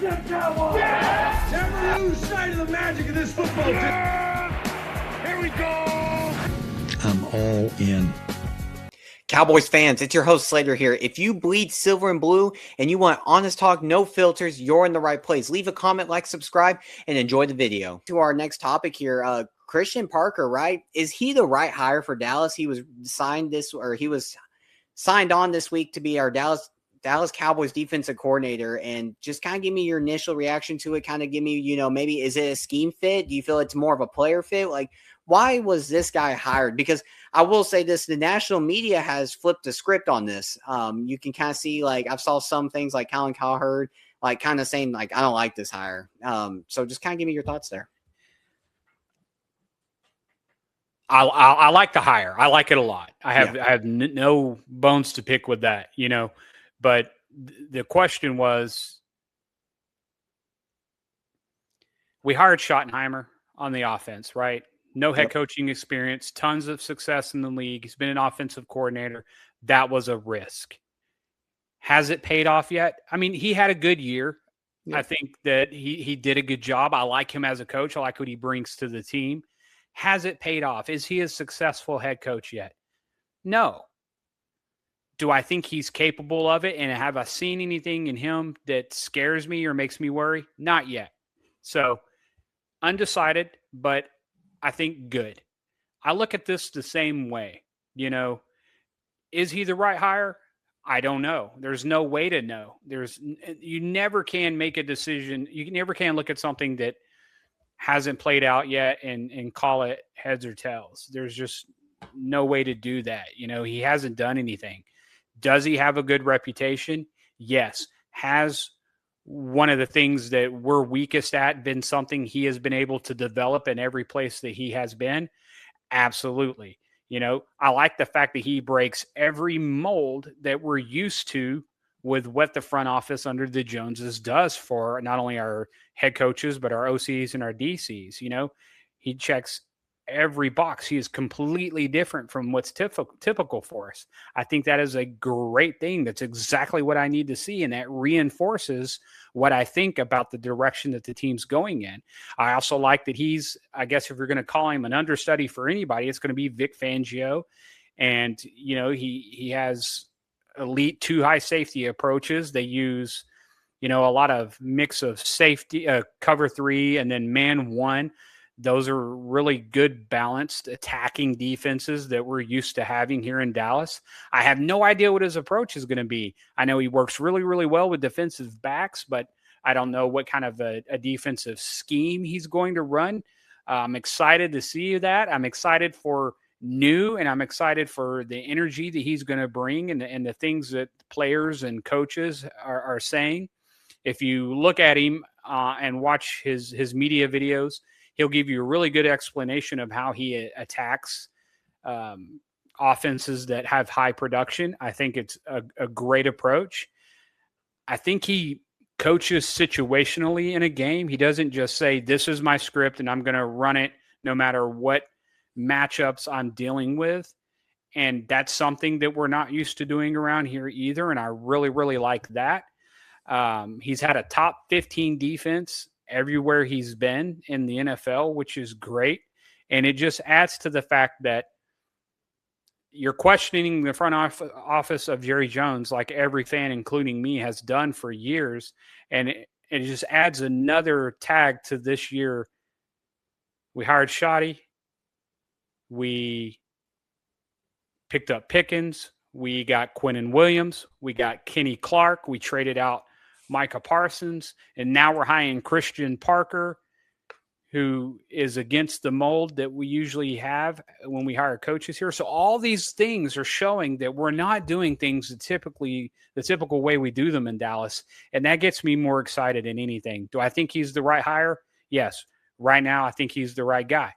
Watch them Cowboys! Yeah! Never lose sight of the magic of this football team. Yeah! Here we go! I'm all in. Cowboys fans, it's your host Slater here. If you bleed silver and blue and you want honest talk, no filters, you're in the right place. Leave a comment, like, subscribe, and enjoy the video. To our next topic here, Christian Parker, right? Is he the right hire for Dallas? He was signed on this week to be our Dallas Cowboys defensive coordinator, and just kind of give me your initial reaction to it. Kind of give me, maybe is it a scheme fit? Do you feel it's more of a player fit? Like, why was this guy hired? Because I will say this, the national media has flipped the script on this. You can kind of see, like, I've saw some things like Colin Cowherd, like kind of saying, like, I don't like this hire. So just kind of give me your thoughts there. I like the hire. I like it a lot. I have no bones to pick with that, but the question was, we hired Schottenheimer on the offense, right? No head coaching experience, tons of success in the league. He's been an offensive coordinator. That was a risk. Has it paid off yet? I mean, he had a good year. I think that he did a good job. I like him as a coach. I like what he brings to the team. Has it paid off? Is he a successful head coach yet? No. Do I think he's capable of it? And have I seen anything in him that scares me or makes me worry? Not yet. So undecided, but I think good. I look at this the same way. Is he the right hire? I don't know. There's no way to know. You never can make a decision. You never can look at something that hasn't played out yet and call it heads or tails. There's just no way to do that. He hasn't done anything. Does he have a good reputation? Yes. Has one of the things that we're weakest at been something he has been able to develop in every place that he has been? Absolutely. I like the fact that he breaks every mold that we're used to with what the front office under the Joneses does for not only our head coaches, but our OCs and our DCs. He checks every box. He is completely different from what's typical for us. I think that is a great thing. That's exactly what I need to see. And that reinforces what I think about the direction that the team's going in. I also like that I guess if you're going to call him an understudy for anybody, it's going to be Vic Fangio. And, he has elite 2 high safety approaches. They use, a lot of mix of safety, cover 3, and then man 1. Those are really good balanced attacking defenses that we're used to having here in Dallas. I have no idea what his approach is going to be. I know he works really, really well with defensive backs, but I don't know what kind of a defensive scheme he's going to run. I'm excited to see that. I'm excited for new, and I'm excited for the energy that he's going to bring and the things that players and coaches are saying. If you look at him and watch his media videos, he'll give you a really good explanation of how he attacks offenses that have high production. I think it's a great approach. I think he coaches situationally in a game. He doesn't just say, this is my script and I'm going to run it no matter what matchups I'm dealing with. And that's something that we're not used to doing around here either. And I really, really like that. He's had a top 15 defense everywhere he's been in the NFL, which is great. And it just adds to the fact that you're questioning the front office of Jerry Jones, like every fan, including me, has done for years. And it just adds another tag to this year. We hired Shoddy. We picked up Pickens. We got Quinnen Williams. We got Kenny Clark. We traded out Micah Parsons, and now we're hiring Christian Parker, who is against the mold that we usually have when we hire coaches here. So all these things are showing that we're not doing things the typical way we do them in Dallas, and that gets me more excited than anything. Do I think he's the right hire? Yes. Right now, I think he's the right guy.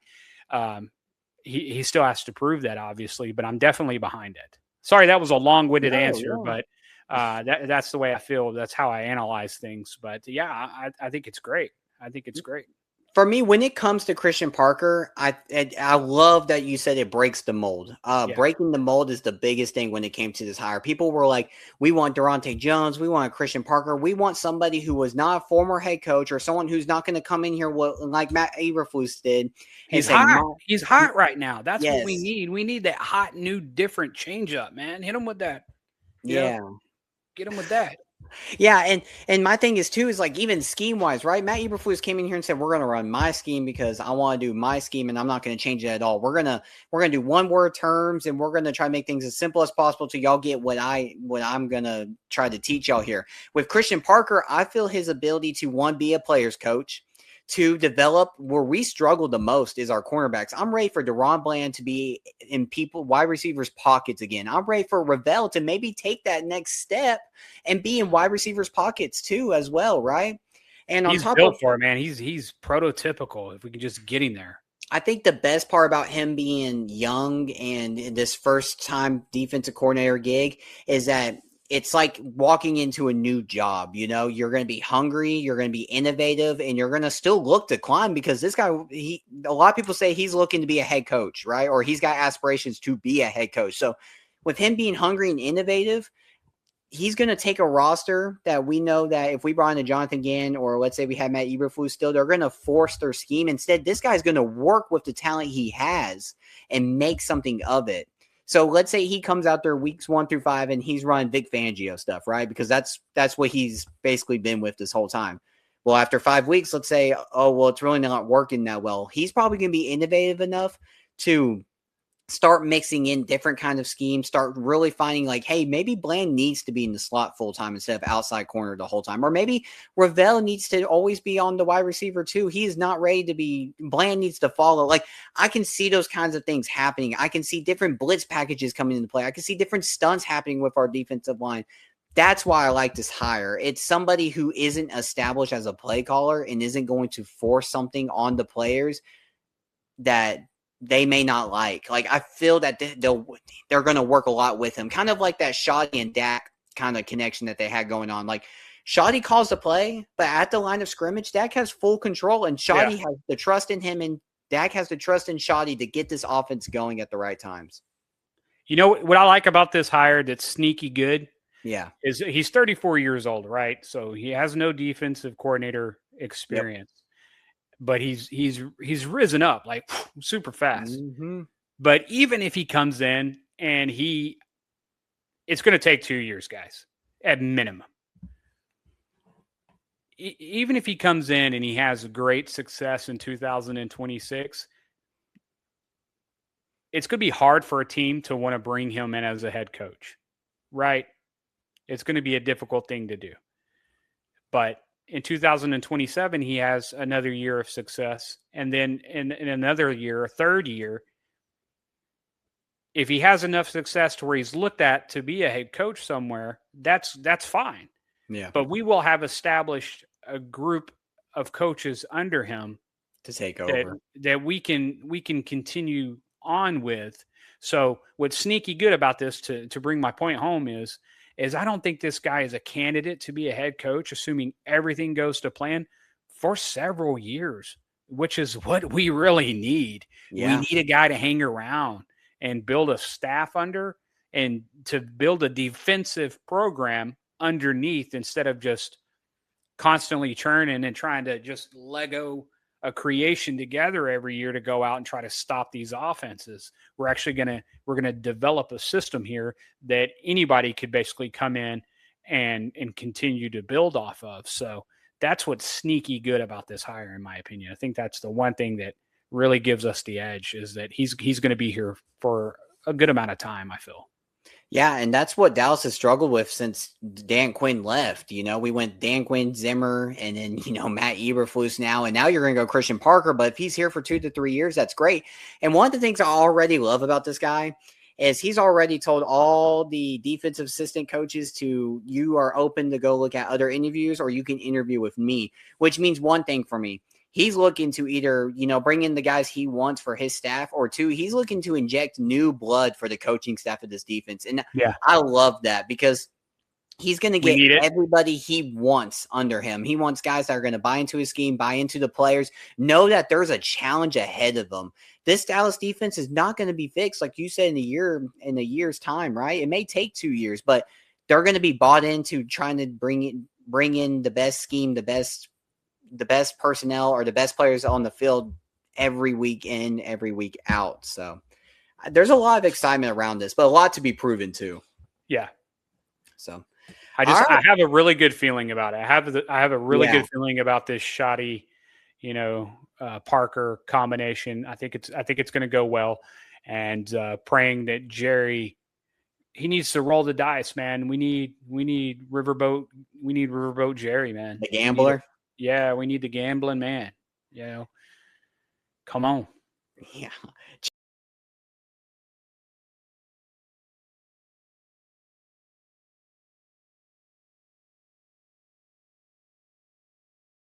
He still has to prove that, obviously, but I'm definitely behind it. Sorry, that was a long-winded answer, but that's the way I feel. That's how I analyze things. But yeah, I think it's great. I think it's great. For me, when it comes to Christian Parker, I love that you said it breaks the mold. Yeah. Breaking the mold is the biggest thing when it came to this hire. People were like, we want Durante Jones, we want Christian Parker, we want somebody who was not a former head coach or someone who's not going to come in here like Matt Eberflus did. He's say, hot. He's hot right now. That's yes. what we need. We need that hot, new, different changeup, man. Hit him with that. Yeah. Get him with that. Yeah, and my thing is too is like even scheme wise, right? Matt Eberflus came in here and said we're going to run my scheme because I want to do my scheme and I'm not going to change it at all. We're gonna do one word terms and we're going to try to make things as simple as possible till y'all get what I'm going to try to teach y'all here. With Christian Parker, I feel his ability to one be a player's coach, to develop where we struggle the most is our cornerbacks. I'm ready for Deron Bland to be in wide receivers' pockets again. I'm ready for Ravel to maybe take that next step and be in wide receivers' pockets too, as well, right? And on he's top built of for it, man. He's prototypical. If we can just get him there. I think the best part about him being young and this first time defensive coordinator gig is that it's like walking into a new job. You know, you're going to be hungry, you're going to be innovative, and you're going to still look to climb because this guy, a lot of people say he's looking to be a head coach, right? Or he's got aspirations to be a head coach. So with him being hungry and innovative, he's going to take a roster that we know that if we brought in a Jonathan Gann or let's say we had Matt Eberflus still, they're going to force their scheme. Instead, this guy's going to work with the talent he has and make something of it. So let's say he comes out there weeks 1 through 5 and he's running Vic Fangio stuff, right? Because that's what he's basically been with this whole time. Well, after 5 weeks, let's say, oh, well, it's really not working that well. He's probably going to be innovative enough to start mixing in different kind of schemes, start really finding like, hey, maybe Bland needs to be in the slot full time instead of outside corner the whole time. Or maybe Ravel needs to always be on the wide receiver too. He is not ready to be, Bland needs to follow. Like I can see those kinds of things happening. I can see different blitz packages coming into play. I can see different stunts happening with our defensive line. That's why I like this hire. It's somebody who isn't established as a play caller and isn't going to force something on the players that they may not like. Like I feel that they're going to work a lot with him, kind of like that Shoddy and Dak kind of connection that they had going on. Like Shoddy calls the play, but at the line of scrimmage, Dak has full control, and Shoddy has the trust in him, and Dak has the trust in Shoddy to get this offense going at the right times. You know what I like about this hire that's sneaky good? Yeah, is he's 34 years old, right? So he has no defensive coordinator experience. Yep. But he's risen up like super fast. Mm-hmm. But even if he comes in and it's going to take 2 years, guys, at minimum. Even if he comes in and he has great success in 2026, it's going to be hard for a team to want to bring him in as a head coach, right? It's going to be a difficult thing to do. But in 2027, he has another year of success. And then in another year, a third year, if he has enough success to where he's looked at to be a head coach somewhere, that's fine. Yeah. But we will have established a group of coaches under him to take over that we can continue on with. So what's sneaky good about this, to bring my point home, is I don't think this guy is a candidate to be a head coach, assuming everything goes to plan, for several years, which is what we really need. Yeah. We need a guy to hang around and build a staff under, and to build a defensive program underneath, instead of just constantly churning and trying to just Lego a creation together every year to go out and try to stop these offenses. We're actually we're gonna develop a system here that anybody could basically come in and continue to build off of. So that's what's sneaky good about this hire, in my opinion. I think that's the one thing that really gives us the edge, is that he's going to be here for a good amount of time, I feel. Yeah, and that's what Dallas has struggled with since Dan Quinn left. You know, we went Dan Quinn, Zimmer, and then, Matt Eberflus now, and now you're going to go Christian Parker. But if he's here for 2 to 3 years, that's great. And one of the things I already love about this guy is he's already told all the defensive assistant coaches you are open to go look at other interviews, or you can interview with me, which means one thing for me. He's looking to either, bring in the guys he wants for his staff, or 2, he's looking to inject new blood for the coaching staff of this defense. And yeah, I love that, because He's going to We get need it. everybody he wants under him. He wants guys that are going to buy into his scheme, buy into the players, know that there's a challenge ahead of them. This Dallas defense is not going to be fixed, like you said, in a year's time, right? It may take 2 years, but they're going to be bought into trying to bring in the best scheme, the best personnel, or the best players on the field every week in, every week out. So there's a lot of excitement around this, but a lot to be proven too. Yeah. So I have a really good feeling about it. I have a really Yeah. good feeling about this shoddy, Parker combination. I think it's going to go well, and praying that Jerry, he needs to roll the dice, man. We need Riverboat Jerry, man. The gambler. We need the gambling man. Come on. Yeah.